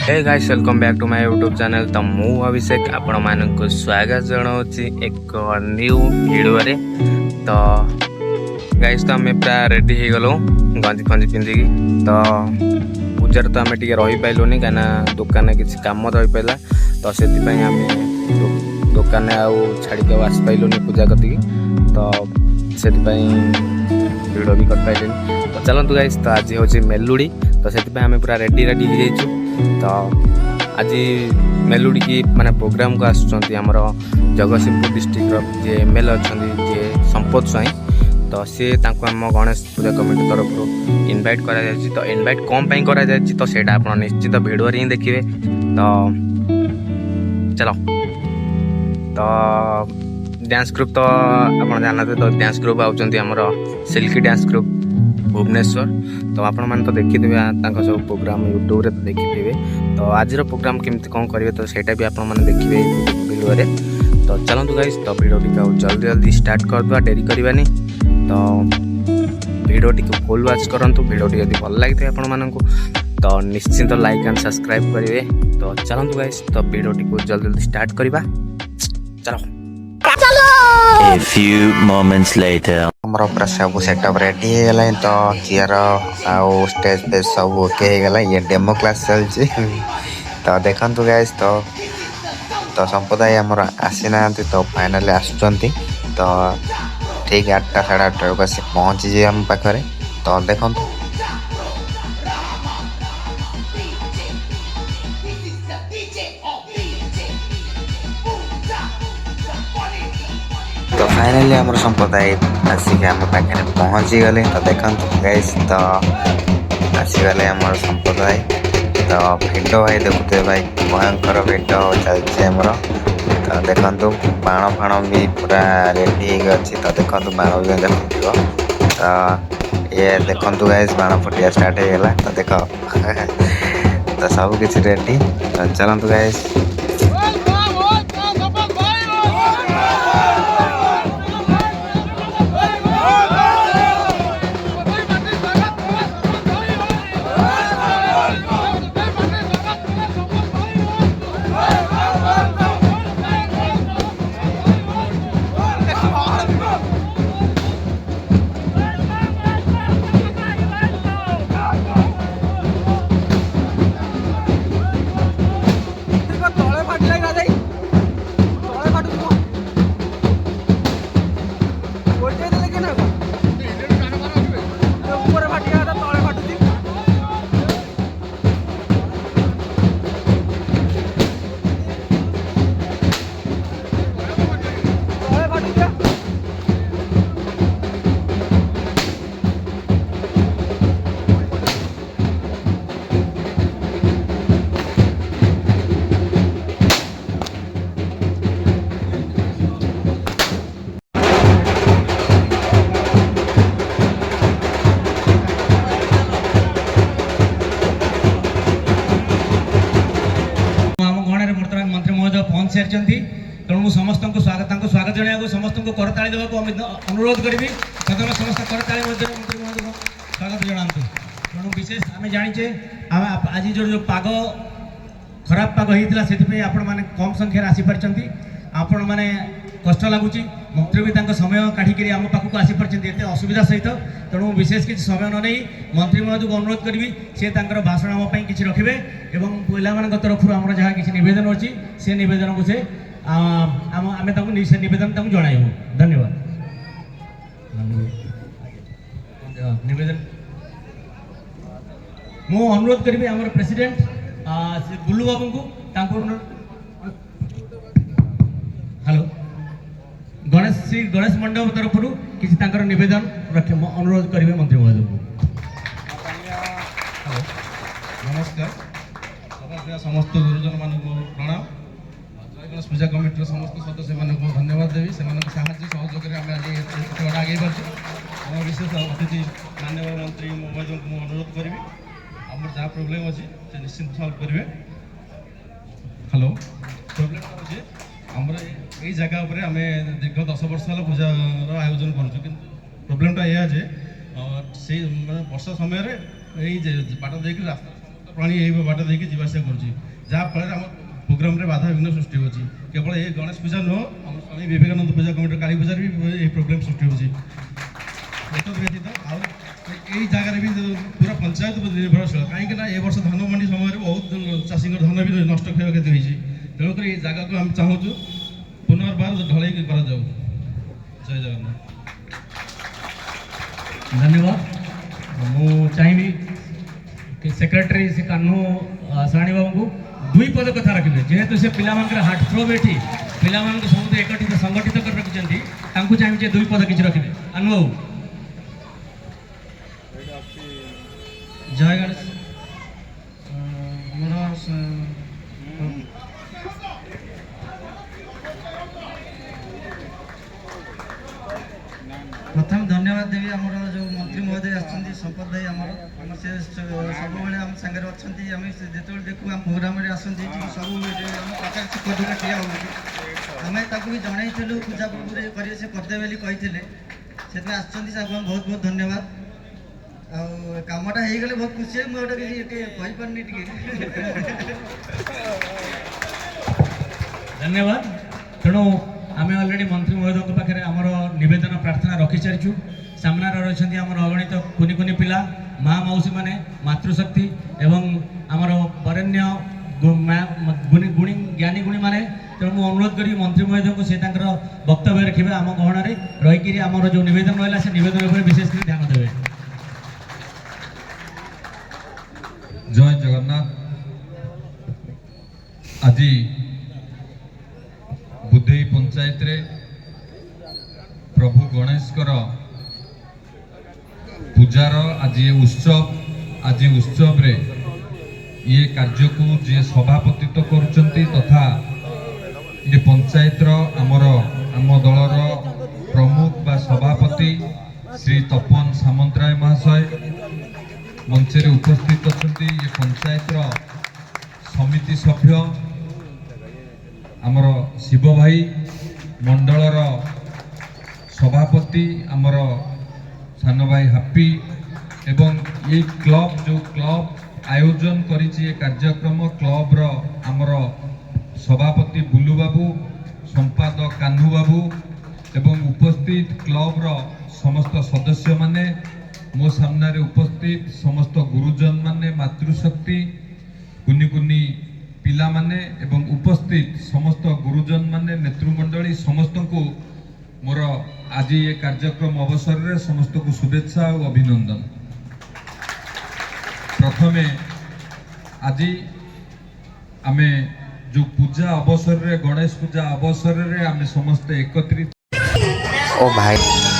Hey guys welcome back to my YouTube channel. तो मु अभिषेक आपण मानक स्वागत जनाऊँच एक न्यू वीडियो रे। तो गाइस तो आम पूरा रेडी हो गलु गंजी फंजी पिंधिकी। तो पूजार तो आम टे रही पाइलुनि कहीं दुकान किसी कम रही पाला। तो से आम दुकान छाड़ी आस पाइलुनि पूजा कति। तो से भिड भी कर पाइलुनि। तो चलतु गाइस तो आज हूँ मेलुड़ी। तो से आम पूरा रेडी रेडी हो जाइए। तो आज मेलुड़ी की माने प्रोग्राम को आमर जगतसिंहपुर डिस्ट्रिक्ट जी एमएलए अच्छा जी संपत स्वाई। तो सी आम गणेश पूजा कमिटी तरफ इनवाइट करा जायछि। तो इनवाइट कौन पाई करा जायछि तो सेटा आपण निश्चित वीडियो रे ही देखिए। तो चलो तो डांस ग्रुप तो आप जानते। तो डांस ग्रुप आउचंती हमर सिल्की डांस ग्रुप भुवनेश्वर। तो आपण मैंने तो देखिथे सब प्रोग्राम यूट्यूब रे तो देखिथे। तो आज प्रोग्राम केमती कौन करेंगे तो सेटा भी आपण मैंने देखिए वीडियो रे। तो चलतु गाइस तो वीडियो टी जल्दी जल्दी स्टार्ट करदे डेरी करवानी। तो वीडियो टी फुल वाच करंतु। वीडियो टी यदि भल लगी आपण मानकु तो निश्चिंत लाइक एंड सब्सक्राइब करेंगे। तो चलतु गाइस तो वीडियो टी जल्दी जल्दी स्टार्ट करवा। चलो A few moments later. हमर पूरा सब सेटअप रेडी हो गला। तो चेयर आउ स्टेज पे सब ओके हो गला। ये डेमो क्लास चलछि। तो देखंतु गाइस तो संपदाय हमर आसी ना। तो फाइनली आसुचंती। तो ठीक 8टा 8:30 को आसी पहुंची जे हम पाखरे। तो देखंतु तो फाइनली आम संप्रदाय आसिक आम पाखे पहुँची गले। तो देखते गाइस तो आसीगले आम संप्रदाय। तो भिड भाई देखुए भाई भयंकर भिड चलती आमर। तो देखु बाण फाण भी पूरा रेडी अच्छी। तो देखो बाण भी देखो। तो ये देखु गाइस बाण फुटिया स्टार्ट हो गला। तो देख तो सब किसी रेडी। तो चलतु गाइस तेणु समस्त को स्वागत जन समस्त को करताली देवा अनुरोध करी। प्रथम समस्त करताली मंत्री महोदय स्वागत जनातु। तेणु विशेष आम जाचे आज जो पाग खराब पाग होता से आपण मैंने कम संख्यार आसीपारी। आपण मैंने कष्ट लगुच मंत्री भी समय काढ़ी आम पाखक आसीपारी एत असुविधा सहित। तेणु विशेष किसी समय न नहीं मंत्री महोदय को अनुरोध करी सी भाषण आमपाई किसी रखिए। एवं पिला तरफ आम जहाँ किसी नवेदन अच्छी से नवेदन को से आम नवेदन जन। धन्यवाद। नवेदन मु अनुरोध करी आम प्रेसिडेंट बुल्लू बाबू को हेलो श्री गणेश मंडप तरफ किसी नवेदन रखे अनुरोध करेंगे मंत्री महोदय को। नमस्कार समस्त गुरुजन मान प्रणाम। गणेश पूजा कमिटी समस्त सदस्य मानक धन्यवाद देवी। से सहयोग आज आगे पार्टी विशेष अतिथि माननीय मंत्री महोदय को अनुरोध करी आम जहाँ प्रोब्लेम अच्छी से निश्चिंत सल्व करेंगे। हेलो प्रोब्लेम हूँ आमर यही जगह पर आम दीर्घ 10 वर्ष है पूजार आयोजन करूँ। प्रोब्लेमटा यह जे से वर्षा समय यही बाट देख रास्ता प्राणी यही बाट देकी जीवासा करुँची जहाँफल आम प्रोग्राम बाधा विघ्न सृष्टि होची केवल ये गणेश पूजा नुह आम स्वामी विवेकानंद पूजा कमिटी काली पूजा भी ये प्रोब्लेम सृष्टि होची व्यतीत आउ जगार भी पूरा पंचायत निर्भरशील कहीं ए वर्ष धान मंडी समय बहुत चाषी धान भी नष्ट क्षयक्षति होती तेणुक ये जगह को आम चाहूँ पुनर्बार ढल कर जय जगन्नाथ धन्यवाद मु चाहिए कि सेक्रेटरी से कान्हू साणी बाबू को दुई पद कथा रखिए जेहेतु से पिला हार्ट थ्रोब एठी पिला समस्त एकठित संगठित कर रखिंट चाहिए दुई पद किसी रखिए कान्हू बाबू जय गणेश प्रथम धन्यवाद देवी आमर जो मंत्री महोदय आसछन्ती संपद भाई आमर से सब बेले आम सांगे अच्छा आम जो देखू आम प्रोग्राम आसती सब पाखे चिकटुका ठिया हो आम भी जनईलु पूजा पूर्व करेंगे से करदे बोली कही से बहुत बहुत धन्यवाद आमटा हो गले बहुत खुशी है मुझे कही पारनी धन्यवाद तेणु आम अलरेडी मंत्री महोदय पाखे आमर नवेदन प्रार्थना रखी सारी सामने रही आम अगणित कुनि कुनि पिला माँ मौसी मैंने मातृशक्ति एवं आमर बरेण्य गुणी ज्ञानी गुणी मैंने तेणु मुझे अनुरोध करी मंत्री महोदय को से वक्तव्य रखिए आम गहणार रहीकि आमर जो नवेदन रहा से नवेदन पर विशेष ध्यान देवे। जय जगन्नाथ आज बुद्धेई पंचायत रे प्रभु गणेश पूजार आज ये उत्सव रे ये कार्य को जे सभापतित्व करुचंती तथा ये पंचायत आमर आम दलर प्रमुख बा सभापति श्री तपन सामंतराय महाशय मंचे उपस्थित अच्छा ये पंचायत समिति सभ्य आमर शिव भाई मंडलर सभापति आमर सान भाई हापी एवं ये क्लब जो क्लब आयोजन करिछि ये कार्यक्रम क्लब रो आमर सभापति बुलू बाबू संपादक कान्हू बाबू एवं उपस्थित क्लब रो समस्त सदस्य माने मो सामने उपस्थित समस्त गुरुजन माने मातृशक्ति कुनि कुनि पिला माने एवं उपस्थित समस्त गुरुजन माने नेतृमंडली समस्त को मोर आज ये कार्यक्रम अवसर रे समस्त को शुभेच्छा और अभिनंदन। प्रथमे आज आमे जो पूजा अवसर रे गणेश पूजा अवसर रे आमे समस्त एकत्रित ओ भाई